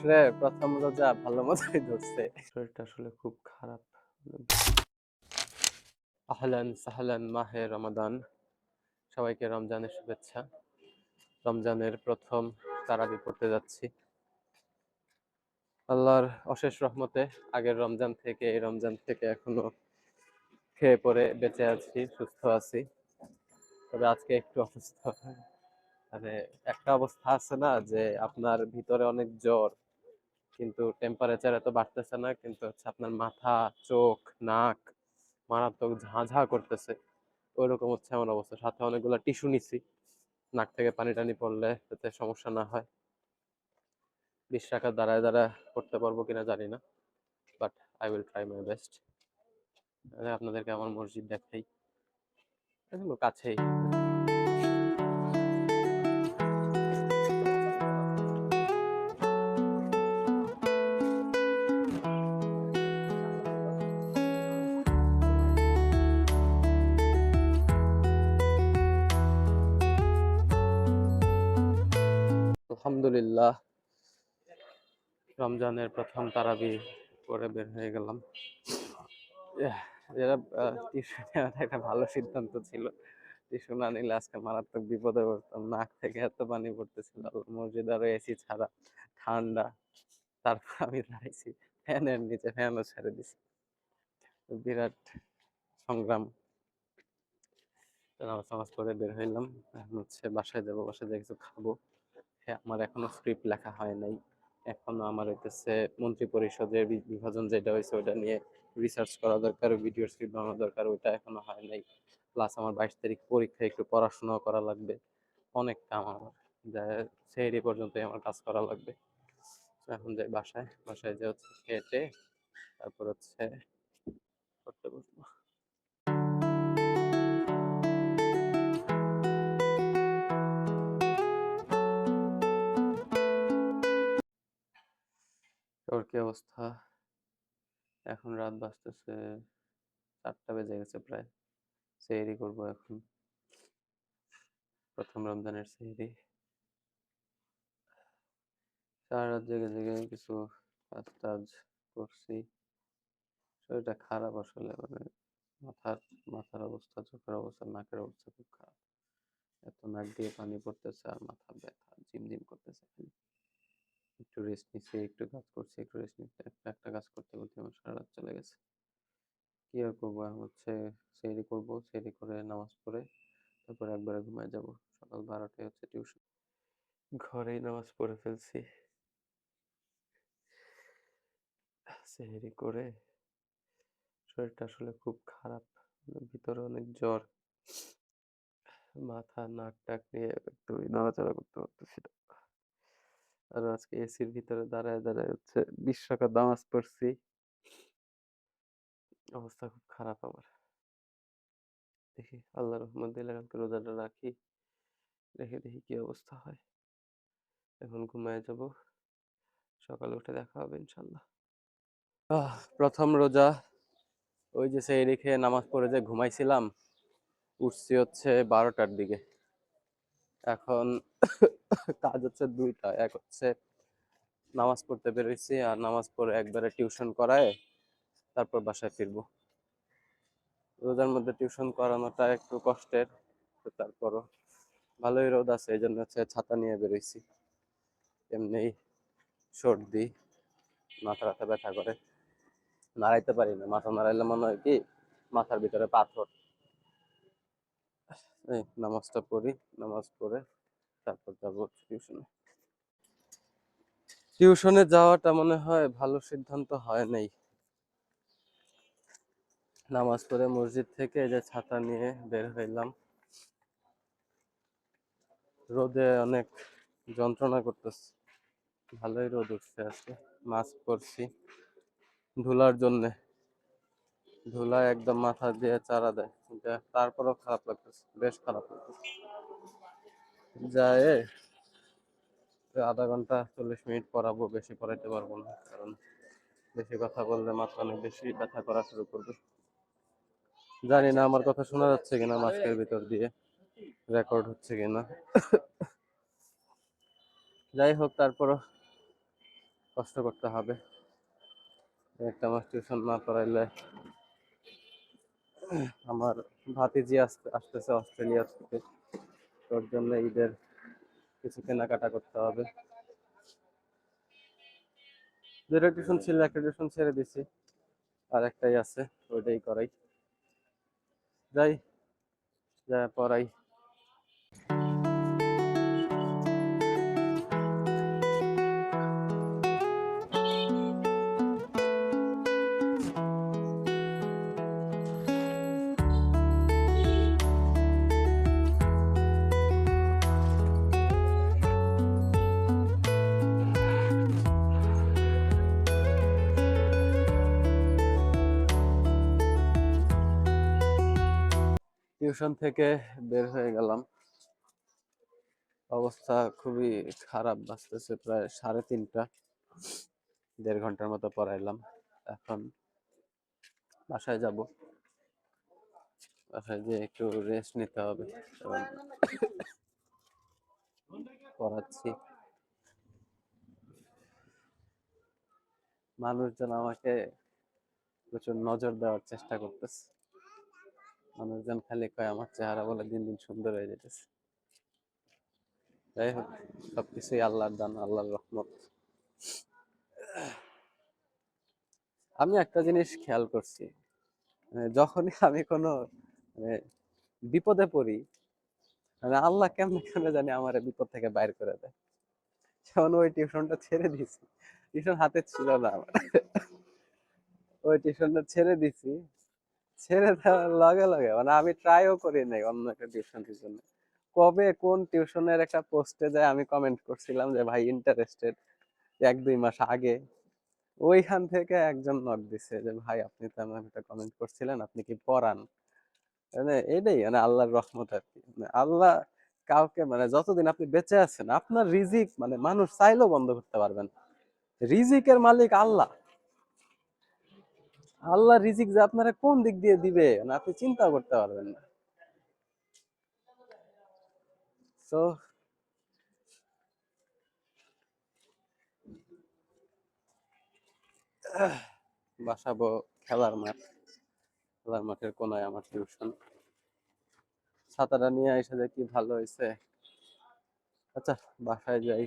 আসলে প্রথম রোজা ভালো মতোই ধরছে। শরীরটা আসলে খুব খারাপ। আহলান সাহলান মাহে রমাদান। সবাইকে রমজানের শুভেচ্ছা। রমজানের প্রথম তারাবি পড়তে যাচ্ছি। আল্লাহর অশেষ রহমতে আগের রমজান থেকে এই রমজান থেকে এখনো খেয়ে পরে বেঁচে আছি, সুস্থ আছি। তবে আজকে একটু অসুস্থ। মানে একটা অবস্থা আছে না যে আপনার ভিতরে অনেক জ্বর, কিন্তু টেম্পারেচার এত বাড়তেছে না, কিন্তু হচ্ছে আপনার মাথা, চোখ, নাক মারাত্মক ঝাঁঝা করতেছে। ওইরকম হচ্ছে আমার অবস্থা। সাথে অনেকগুলো টিস্যু নিছি, নাক থেকে পানি টানি পড়লে যাতে সমস্যা না হয়। 20 টাকা দাঁড়ায় দাঁড়ায় করতে পারবো কিনা জানি না, but I will try my best. আপনাদেরকে আমার মসজিদ দেখাই, এগুলো কাছেই। আলহামদুলিল্লাহ, রমজানের প্রথম তারাবি করে বের হয়ে গেলাম। যেটা টিস্যু নেওয়াটা একটা ভালো সিদ্ধান্ত ছিল। টিস্যু না নিলে আজকে মারাত্মক বিপদে পড়তাম। নাক থেকে এত পানি পড়তেছিল। মসজিদ আরো এসি ছাড়া, ঠান্ডা। তারপর আমি দাঁড়াইছি ফ্যানের নিচে, ফ্যানও ছেড়ে দিছি। বিরাট সংগ্রাম। নামাজ নামাজ পড়ে বের হইলাম। এখন হচ্ছে বাসায় যাবো, বাসায় যেয়ে কিছু খাবো। হ্যাঁ, আমার এখনো স্ক্রিপ্ট লেখা হয় নাই। এখনো আমার হইতেছে মন্ত্রী পরিষদের বিভাজন যেটা হয়েছে ওটা নিয়ে রিসার্চ করা দরকার, ভিডিও স্ক্রিপ্ট বানানো দরকার, ওইটা এখনো হয় নাই। প্লাস আমার 22 তারিখ পরীক্ষা, একটু পড়াশোনা করা লাগবে। অনেক কাম আমার, যা সেহরি পর্যন্তই আমার কাজ করা লাগবে। এখন যাই বাসায়, বাসায় যে হচ্ছে খেটে তারপর হচ্ছে করতে বসবো। তোর কি অবস্থা? এখন রাত বাজতেছে 4টা বেজে গেছে প্রায়। সেহরি করবো এখন, প্রথম রমজানের সেহরি। সারা রাত জেগে জেগে কিছু কাজ টাজ করছি। শরীরটা খারাপ আসলে, মানে মাথার মাথার অবস্থা, চোখের অবস্থা, নাকের অবস্থা খুব খারাপ। এত নাক দিয়ে পানি পড়তেছে আর মাথা ব্যথা ঝিমঝিম করতেছে খালি। একটু রেস্ট নিচ্ছি, একটু কাজ করছি, একটু রেস্ট নিচ্ছি, একটা কাজ করতে করতে আমার সারা রাত চলে গেছে। কি আর করবো, এখন হচ্ছে সেহরি করবো, সেহরি করে নামাজ পড়ে তারপর একবারে ঘুমায় যাব। সকাল 12টায় হচ্ছে টিউশন। ঘরেই নামাজ পড়ে ফেলছি সেহরি করে। শরীরটা আসলে খুব খারাপ, ভিতরে অনেক জ্বর, মাথা নাক টাক নিয়ে একদমই নড়াচড়া করতে পারতেছি না। আর আজকে এসির ভিতরে দাঁড়ায় দাঁড়ায় হচ্ছে 20 টাকা নামাজ পড়ছি। অবস্থা খুব খারাপ আমার। দেখি আল্লাহ রহমত দিলে কালকে রোজাটা রাখি, রেখে দেখি কি অবস্থা হয়। এখন ঘুমায় যাব, সকালে উঠে দেখা হবে ইনশাল্লাহ। প্রথম রোজা, ওই যে সেহরি খেয়ে নামাজ পড়ে যে ঘুমাইছিলাম, উঠছি হচ্ছে 12টার দিকে। এখন কাজ হচ্ছে দুইটা, এক হচ্ছে নামাজ পড়তে বেরোইছি, আর নামাজ পড়ে একবারে টিউশন করায় তারপর বাসায় ফিরবো। রোজার মধ্যে টিউশন করানোটা একটু কষ্টের, তো তারপরও ভালোই রোদ আছে, এই জন্য হচ্ছে ছাতা নিয়ে বেরোইছি। এমনি সর্দি, মাথা ব্যথা ব্যথা করে, নাড়াইতে পারি না। মাথা নাড়াইলে মনে হয় কি মাথার ভিতরে পাথর। এই নামাজটা পড়ি, নামাজ পড়ে তারপর যাবো টিউশনে। টিউশনে যাওয়াটা মনে হয় ভালো সিদ্ধান্ত হয় নাই। নামাজ পড়ে মসজিদ থেকে এই যে ছাতা নিয়ে বের হইলাম, রোদে অনেক যন্ত্রণা করতেছে। ভালোই রোদ উঠছে আজকে। মাস্ক পরছি ধুলার জন্যে, ধুলা একদম মাথা দিয়ে চারা দেয়। তারপরেও খারাপ লাগতেছে, বেশ খারাপ লাগতেছে। যায় আধা ঘন্টা 40 মিনিট পড়াবো, বেশি পড়াইতে পারবো না, কারণ বেশি কথা বললে মাথা অনেক বেশি ব্যথা করা শুরু করবে। জানি না আমার কথা শোনা যাচ্ছে কিনা মাস্কের ভিতর দিয়ে, রেকর্ড হচ্ছে কিনা। যাই হোক, তারপরও কষ্ট করতে হবে। একটা মাস টিউশন না পড়াইলে আমার ভাতিজি আসতেছে অস্ট্রেলিয়া থেকে, তোর জন্য ঈদের কিছু কেনাকাটা করতে হবে। দুটো টিউশন ছিল, একটা টিউশন ছেড়ে দিছি, আর একটাই আছে, ওইটাই করাই। যাই, যা পড়াই। টিউশন থেকে বের হয়ে গেলাম, অবস্থা খুবই খারাপ, বাঁচতেছে প্রায় 3:30। 1.5 ঘন্টার মতো পড়াইলাম। এখন বাসায় যাব, বাসায় গিয়ে একটু রেস্ট নিতে হবে এবং পড়াচ্ছি। মানুষজন আমাকে প্রচুর নজর দেওয়ার চেষ্টা করতেছে। মানুষজন খালি কয় আমার চেহারা বলে দিন দিন সুন্দর হয়ে যেতেছে। যাই হোক, সবকিছুই আল্লাহর দান, আল্লাহর রহমত। আমি একটা জিনিস খেয়াল করছি, যখনই আমি কোনো মানে বিপদে পড়ি, মানে আল্লাহ কেমনে কেমনে জানি আমার বিপদ থেকে বাইর করে দেয়। যেমন ওই টিউশনটা ছেড়ে দিছি, টিউশন হাতে ছিল না আমার, ওই টিউশনটা ছেড়ে দিছি, ছেড়ে দেওয়ার লগে লগে মানে আমি ট্রাইও করি নাই অন্য একটা টিউশনের জন্য। কবে কোন টিউশনের একটা পোস্টে যায় আমি কমেন্ট করছিলাম যে ভাই ইন্টারেস্টেড, 1-2 মাস আগে। ওইখান থেকে একজন নক দিছে যে ভাই আপনি তো আমাকে একটা কমেন্ট করছিলেন, আপনি কি পড়ান? মানে এটাই মানে আল্লাহর রহমত আর কি। মানে আল্লাহ কাউকে মানে যতদিন আপনি বেঁচে আছেন আপনার রিজিক মানে মানুষ চাইলেও বন্ধ করতে পারবেন। রিজিকের মালিক আল্লাহ। আল্লাহ রিজিক যে আপনারা কোন দিক দিয়ে দিবে মানে আপনি চিন্তা করতে পারবেন না। তো বাসাবো খেলার মাঠ, খেলার মাঠের কোনায় আমার টিউশন। ছাতাটা নিয়ে এসে যে কি ভালো হয়েছে। আচ্ছা, বাসায় যাই।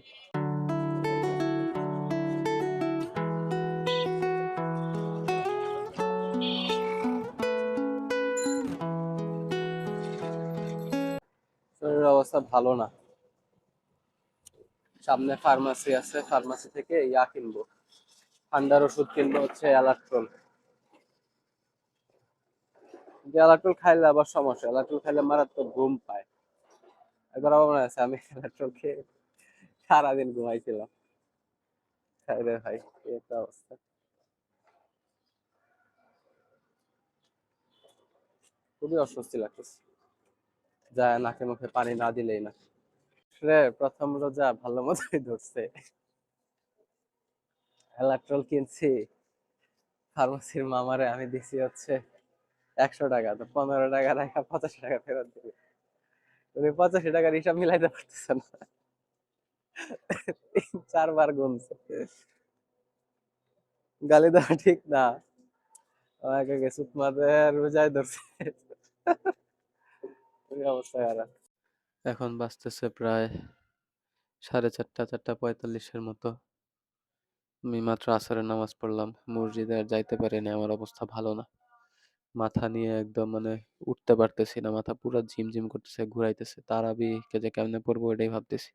শরীরের অবস্থা ভালো না। সামনে ফার্মাসি আছে, ফার্মাসি থেকে ইয়া কিনবো, ঠান্ডার ওষুধ কিনবো, হচ্ছে অ্যালাট্রল। অ্যালাট্রল খাইলে আবার সমস্যা, অ্যালাট্রল খাইলে মারাত্মক ঘুম পায়। একবার আমার মনে আছে আমি অ্যালাট্রল খেয়ে সারাদিন ঘুমাইছিলাম। খাই রে ভাই, কি একটা অবস্থা। খুবই অস্বস্তি লাগতেছে, যায় নাকে মুখে পানি না দিলেই না। রে প্রথম রোজা ভালো মতোই ধরছে। অ্যালাট্রল কিনছি, ফার্মাসির মামারে আমি দিছি হচ্ছে 100 টাকা, তো 15 টাকা রাখা 85 টাকা ফেরত দিবে। উনি 85 টাকার হিসাব মিলাইতে পারতেছে না, 3-4 বার গুনছে। গালি দেওয়া ঠিক না, আমাকে সুত মারতে রোজায় ধরছে। ওই অবস্থা খারাপ। এখন বাজতেছে প্রায় 4:30, 4:45-এর মতো। আমি মাত্র আসরের নামাজ পড়লাম, মসজিদে আর যাইতে পারিনি, আমার অবস্থা ভালো না। মাথা নিয়ে একদম মানে উঠতে পারতেছি না, মাথা পুরো ঝিমঝিম করতেছে, ঘুরাইতেছে। তারাবিকে যে কেমনে পড়বো এটাই ভাবতেছি।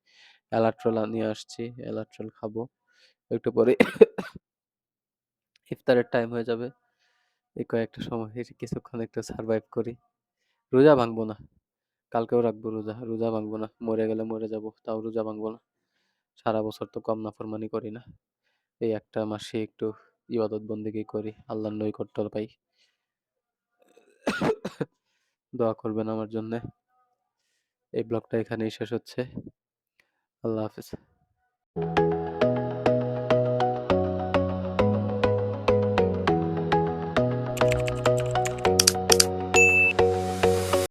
অ্যালাট্রল নিয়ে আসছি, অ্যালাট্রল খাবো একটু পরে। ইফতারের টাইম হয়ে যাবে, এই কয়েকটা সময় কিছুক্ষণ একটু সার্ভাইভ করি। রোজা ভাঙবো না, কালকেও রাখবো রোজা, রোজা ভাঙবো না। মরে গেলে মরে যাবো, তাও রোজা ভাঙবো না। সারা বছর তো কম নাফরমানি করি না, এই একটা মাসে একটু ইবাদত বন্দেগী করি, আল্লাহর নৈকট্য পাই। দোয়া করবেন আমার জন্য। এই ব্লগটা এখানেই শেষ হচ্ছে। আল্লাহ হাফেজ।